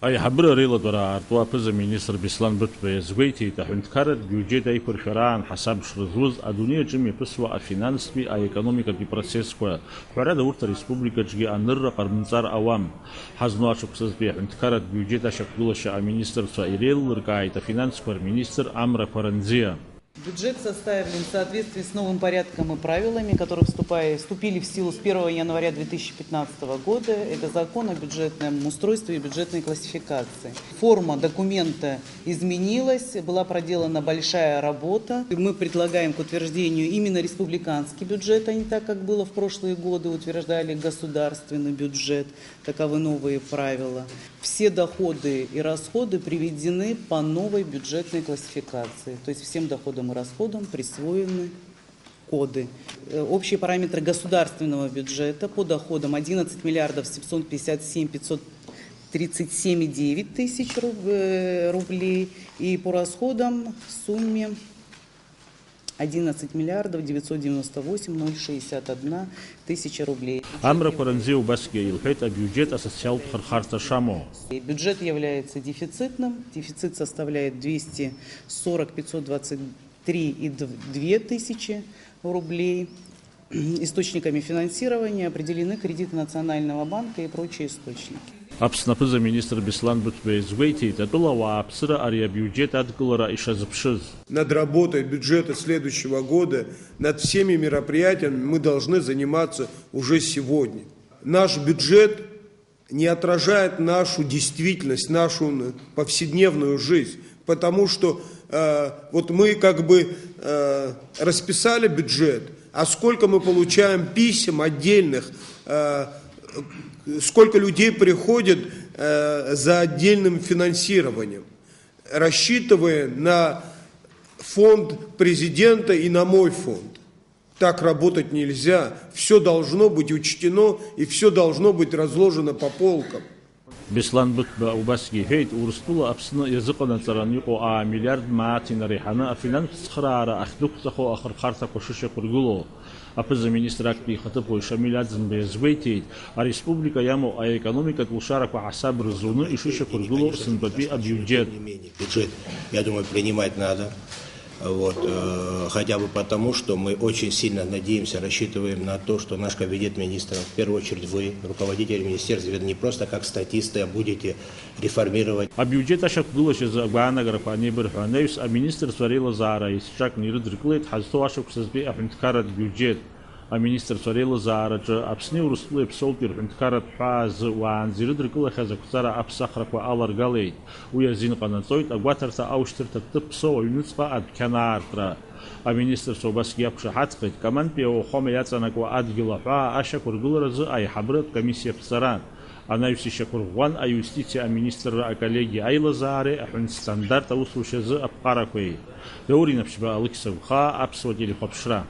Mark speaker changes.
Speaker 1: أي حبر ريلا درا أرتوا بز مينيستر بيسلان بتبي زويتي تحنت كارد بيوجد أي فرشران حساب شرزوز الدنيا جميع بسوا الفينانس بي أي إقتصادي دي بروسيس كوا حرة دورت الرئاسة جي أنر قرمنزار أوام حزنوا شخص بي حنت كارد بيوجد شكل شا مينيستر سائريل ركاي تفينانس كور مينيستر أمر فرنزية.
Speaker 2: Бюджет составлен в соответствии с новым порядком и правилами, которые вступили в силу с 1 января 2015 года. Это закон о бюджетном устройстве и бюджетной классификации. Форма документа изменилась, была проделана большая работа. Мы предлагаем к утверждению именно республиканский бюджет, а не так, как было в прошлые годы, утверждали государственный бюджет. Таковы новые правила. Все доходы и расходы приведены по новой бюджетной классификации. То есть всем доходам и расходам присвоены коды. Общие параметры государственного бюджета по доходам 11 миллиардов 757 537,9 тысяч рублей и по расходам в сумме 11 миллиардов 998 061 тысяча рублей. Бюджет является дефицитным. Дефицит составляет 240 523,2 тысячи рублей. Источниками финансирования определены кредиты Национального банка и прочие источники.
Speaker 1: Апснапыза министр Беслан Бутбей Зуэйти тадула ваапсыра ария бюджет адгылара ишазыпшыз.
Speaker 3: Над работой бюджета следующего года, над всеми мероприятиями мы должны заниматься уже сегодня. Наш бюджет не отражает нашу действительность, нашу повседневную жизнь, потому что вот мы как бы расписали бюджет, а сколько мы получаем писем отдельных, сколько людей приходит за отдельным финансированием, рассчитывая на фонд президента и на мой фонд. Так работать нельзя. Все должно быть учтено и все должно быть разложено по полкам.
Speaker 1: Беслан Бутба Убаски хейт урстула апсна языкна тараньюко а миллиард маатина рихана финанс схрара ахдук тахо ахр харта кошише кургуло. Апыза министрак би хатып ойша миллиард зинбезвейтит, а республика яму а экономика тулшарак ва асаб рзуну и шише кургуло синбаби а бюджет.
Speaker 4: Бюджет, я думаю, принимать надо. Вот, хотя бы потому, что мы очень сильно надеемся, рассчитываем на то, что наш кабинет министров, в первую очередь вы, руководители министерства, не просто как статисты, а будете реформировать.
Speaker 1: А бюджет ашак было сейчас гуана графани берханевс, а министр сварила зара, и шак не рудриклет, хазто ашак сазби афинткарат бюджет. А министр сварила зара, апсни урслы псолпир афинткарат хаз ван зирудрикла хазакутара апсахрак ва аларгалейт. Уязин канацойт, а гуатарта ауштирта тыпсо, юнуцпа ад канартра. А министр собаски япша хацкет, каман пио хоме яцанак ва адгила ха, аша кургулразы ай хабрат комиссия псаран. Она юси шакургван, а юстиция министр а коллеги айла заре, ахун стандарт аусушазы апкараквей. Теория напшба алыксавха, апсватили хопшра.